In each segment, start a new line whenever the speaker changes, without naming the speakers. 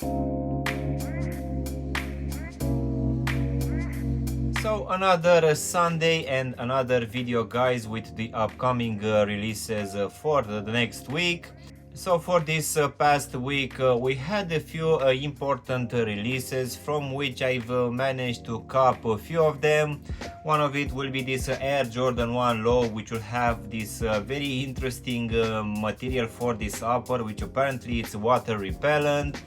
So another Sunday and another video, guys, with the upcoming releases for the next week. So for this past week we had a few important releases, from which I've managed to cop a few of them. One of it will be this Air Jordan 1 Low, which will have this very interesting material for this upper, which apparently it's water repellent.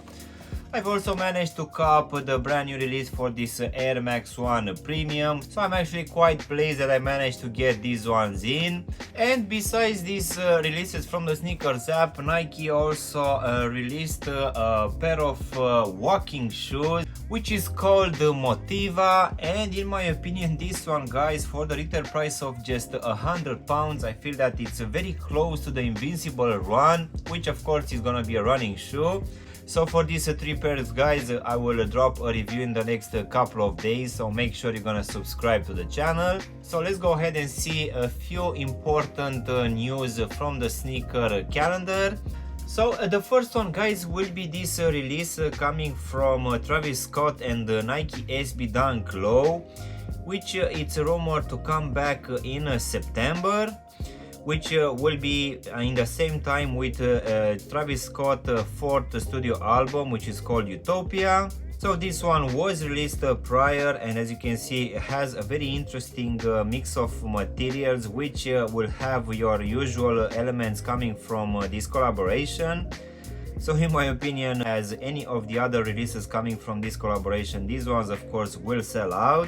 I've also managed to cop the brand new release for this Air Max 1 Premium, so I'm actually quite pleased that I managed to get these ones in. And besides these releases from the sneakers app, Nike also released a pair of walking shoes, which is called Motiva, and in my opinion this one, guys, for the retail price of just £100, I feel that it's very close to the Invincible Run, which of course is gonna be a running shoe. So for these three pairs, guys, I will drop a review in the next couple of days, so make sure you're gonna subscribe to the channel. So let's go ahead and see a few important news from the sneaker calendar. So the first one, guys, will be this release coming from Travis Scott and Nike SB Dunk Low, which it's rumored to come back in September, which will be in the same time with Travis Scott's fourth studio album, which is called Utopia. So this one was released prior, and as you can see, it has a very interesting mix of materials, which will have your usual elements coming from this collaboration. So in my opinion, as any of the other releases coming from this collaboration, these ones of course will sell out.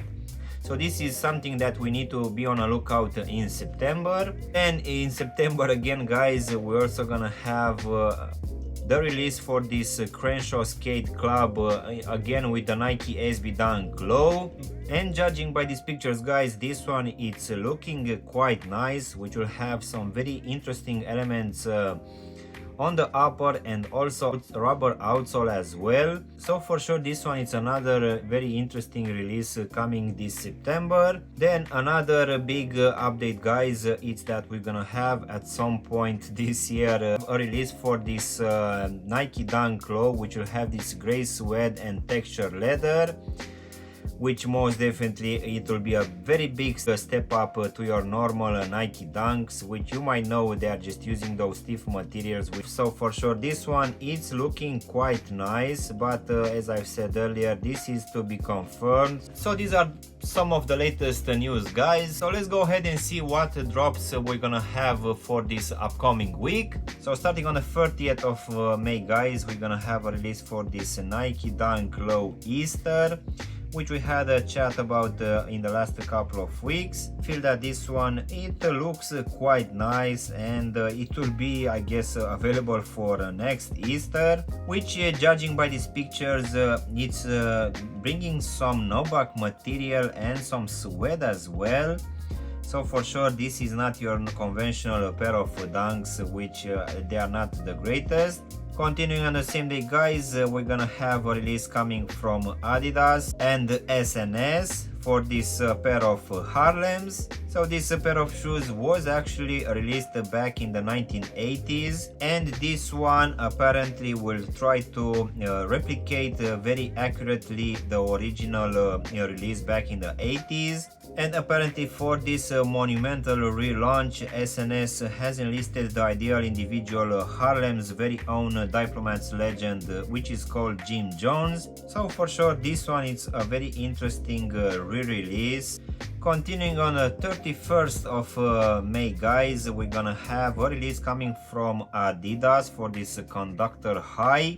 So this is something that we need to be on a lookout in September. And in September again, guys, we're also gonna have the release for this Crenshaw Skate Club, again with the Nike SB Dunk Low. And judging by these pictures, guys, this one it's looking quite nice, which will have some very interesting elements on the upper and also rubber outsole as well. So for sure this one is another very interesting release coming this September. Then another big update, guys, it's that we're gonna have at some point this year a release for this Nike Dunk Low, which will have this gray suede and texture leather, which most definitely it will be a very big step up to your normal Nike Dunks, which you might know they are just using those stiff materials. So for sure this one it's looking quite nice, but as I've said earlier, this is to be confirmed. So these are some of the latest news, guys. So let's go ahead and see what drops we're gonna have for this upcoming week. So starting on the 30th of May, guys, we're gonna have a release for this Nike Dunk Low Easter, which we had a chat about in the last couple of weeks. Feel that this one it looks quite nice, and it will be, I guess, available for next Easter, which judging by these pictures it's bringing some no-back material and some suede as well. So for sure this is not your conventional pair of dunks, which they are not the greatest. Continuing on the same day, guys, we're gonna have a release coming from Adidas and SNS for this pair of Harlems. So this pair of shoes was actually released back in the 1980s, and this one apparently will try to replicate very accurately the original release back in the 80s. And apparently for this monumental relaunch, SNS has enlisted the ideal individual, Harlem's very own Diplomats legend, which is called Jim Jones. So for sure this one is a very interesting re-release. Continuing on the 31st of May, guys, we're gonna have a release coming from Adidas for this Conductor High,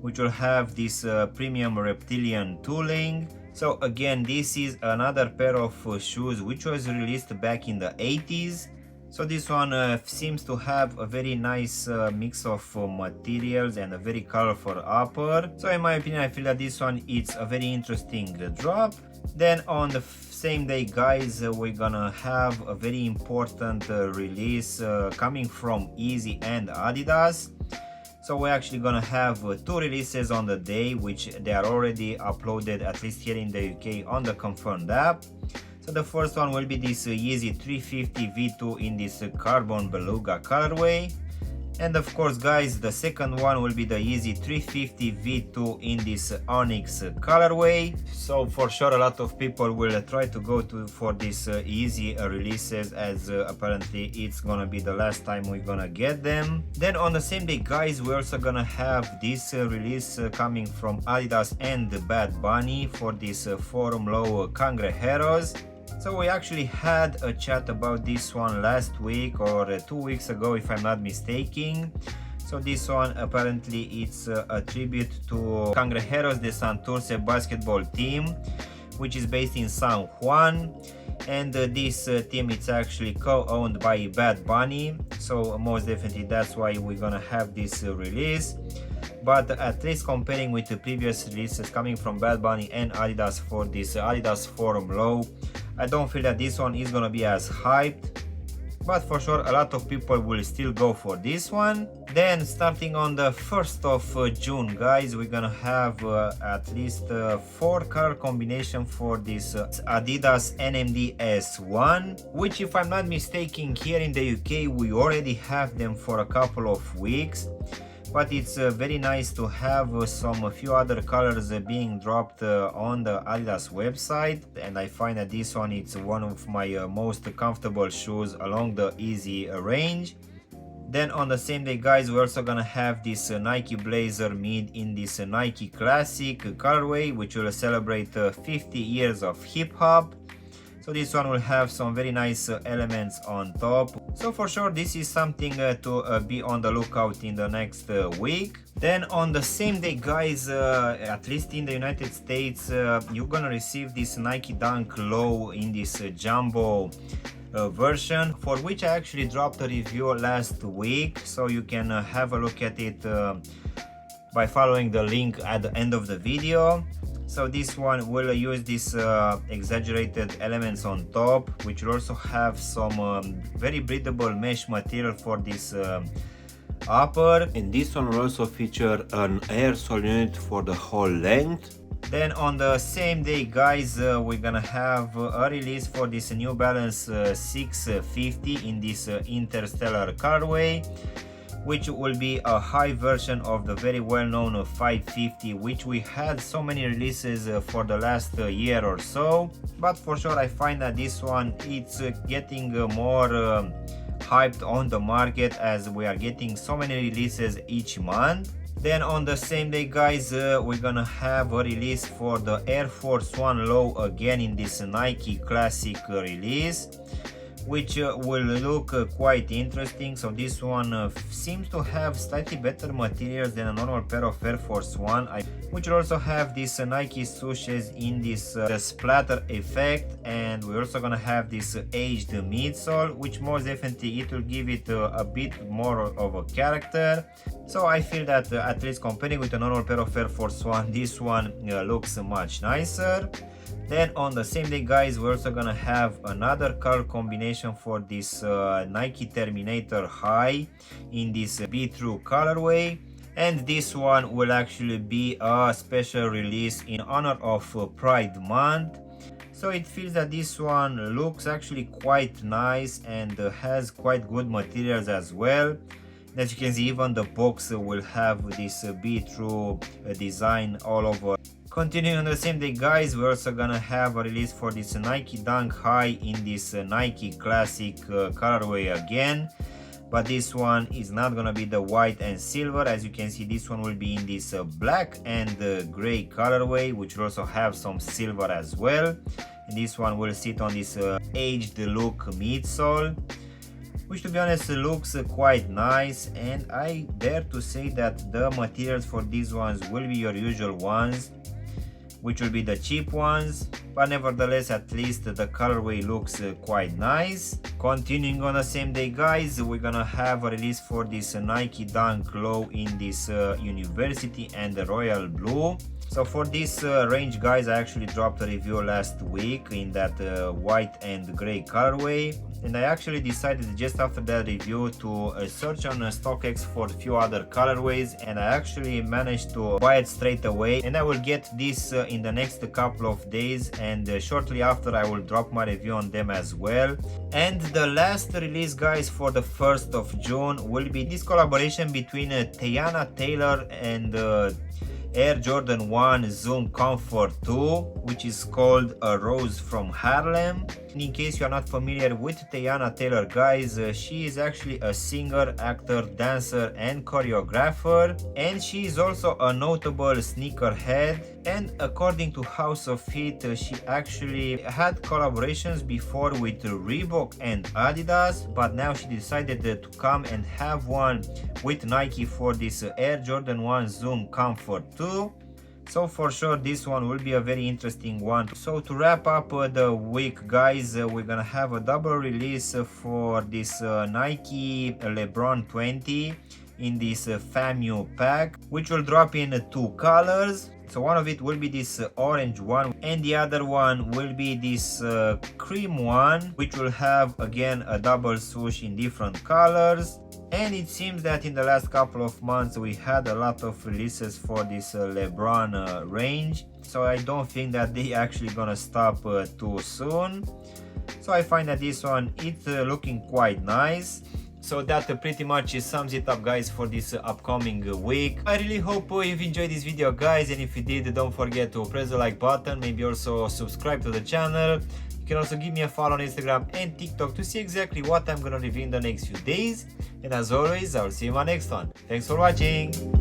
which will have this premium reptilian tooling. So again, this is another pair of shoes which was released back in the 80s. So this one seems to have a very nice mix of materials and a very colorful upper. So in my opinion, I feel that this one is a very interesting drop. Then on the same day, guys, we're gonna have a very important release coming from Easy and Adidas. So we're actually gonna have two releases on the day, which they are already uploaded, at least here in the UK, on the confirmed app. So the first one will be this Yeezy 350 V2 in this carbon beluga colorway. And of course guys, the second one will be the Yeezy 350 V2 in this Onyx colorway. So for sure a lot of people will try to go for this Yeezy releases, as apparently it's gonna be the last time we're gonna get them. Then on the same day guys, we're also gonna have this release coming from Adidas and Bad Bunny for this Forum Low Cangrejeros. So we actually had a chat about this one last week or 2 weeks ago if I'm not mistaken. So this one apparently it's a tribute to Cangrejeros de Santurce basketball team, which is based in San Juan, and this team it's actually co-owned by Bad Bunny, so most definitely that's why we're gonna have this release. But at least comparing with the previous releases coming from Bad Bunny and Adidas for this Adidas Forum Low, I don't feel that this one is gonna be as hyped, but for sure a lot of people will still go for this one. Then starting on the 1st of June guys, we're gonna have at least 4 color combination for this Adidas NMD S1, which if I'm not mistaken here in the UK we already have them for a couple of weeks. But it's very nice to have a few other colors being dropped on the Adidas website, and I find that this one is one of my most comfortable shoes along the Yeezy range. Then on the same day guys, we're also gonna have this Nike Blazer Mid in this Nike Classic colorway, which will celebrate 50 years of hip-hop. So this one will have some very nice elements on top. So for sure this is something to be on the lookout in the next week. Then on the same day guys, at least in the United States, you're gonna receive this Nike Dunk Low in this jumbo version, for which I actually dropped a review last week, so you can have a look at it by following the link at the end of the video. So this one will use this exaggerated elements on top, which will also have some very breathable mesh material for this upper, and this one will also feature an air sole unit for the whole length. Then on the same day guys, we're gonna have a release for this New Balance 650 in this Interstellar colorway, which will be a high version of the very well-known 550, which we had so many releases for the last year or so. But for sure I find that this one it's getting more hyped on the market, as we are getting so many releases each month. Then on the same day guys, we're gonna have a release for the Air Force One Low again in this Nike Classic release, which will look quite interesting. So this one seems to have slightly better materials than a normal pair of Air Force One, which will also have this Nike swooshes in this splatter effect, and we're also gonna have this aged midsole, which most definitely it will give it a bit more of a character. So I feel that at least comparing with a normal pair of Air Force One, this one looks much nicer. Then on the same day guys, we're also gonna have another color combination for this Nike Terminator High in this Be-True colorway, and this one will actually be a special release in honor of Pride Month. So it feels that this one looks actually quite nice and has quite good materials as well. As you can see, even the box will have this Be-True design all over. Continuing on the same day guys, we're also gonna have a release for this Nike Dunk High in this Nike Classic colorway again, but this one is not gonna be the white and silver. As you can see, this one will be in this black and gray colorway, which will also have some silver as well, and this one will sit on this aged look midsole, which to be honest looks quite nice, and I dare to say that the materials for these ones will be your usual ones, which will be the cheap ones, but nevertheless at least the colorway looks quite nice. Continuing on the same day guys, we're gonna have a release for this Nike Dunk Low in this University and the Royal Blue. So for this range guys, I actually dropped a review last week in that white and gray colorway, and I actually decided just after that review to search on StockX for a few other colorways, and I actually managed to buy it straight away, and I will get this in the next couple of days, and shortly after I will drop my review on them as well. And the last release, guys, for the 1st of June will be this collaboration between Teyana Taylor and Air Jordan 1 Zoom Comfort 2, which is called A Rose from Harlem. In case you are not familiar with Teyana Taylor, guys, she is actually a singer, actor, dancer and choreographer, and she is also a notable sneakerhead. And according to House of Heat, she actually had collaborations before with Reebok and Adidas, but now she decided to come and have one with Nike for this Air Jordan 1 Zoom Comfort 2. So for sure this one will be a very interesting one. So to wrap up the week, guys, we're gonna have a double release for this Nike LeBron 20 in this FAMU pack, which will drop in 2 colors. So one of it will be this orange one, and the other one will be this cream one, which will have again a double swoosh in different colors. And it seems that in the last couple of months we had a lot of releases for this LeBron range, so I don't think that they actually gonna stop too soon. So I find that this one it's looking quite nice. So that pretty much sums it up, guys, for this upcoming week. I really hope you've enjoyed this video, guys, and if you did, don't forget to press the like button, maybe also subscribe to the channel. You can also give me a follow on Instagram and TikTok to see exactly what I'm gonna review in the next few days. And as always, I'll see you in my next one. Thanks for watching.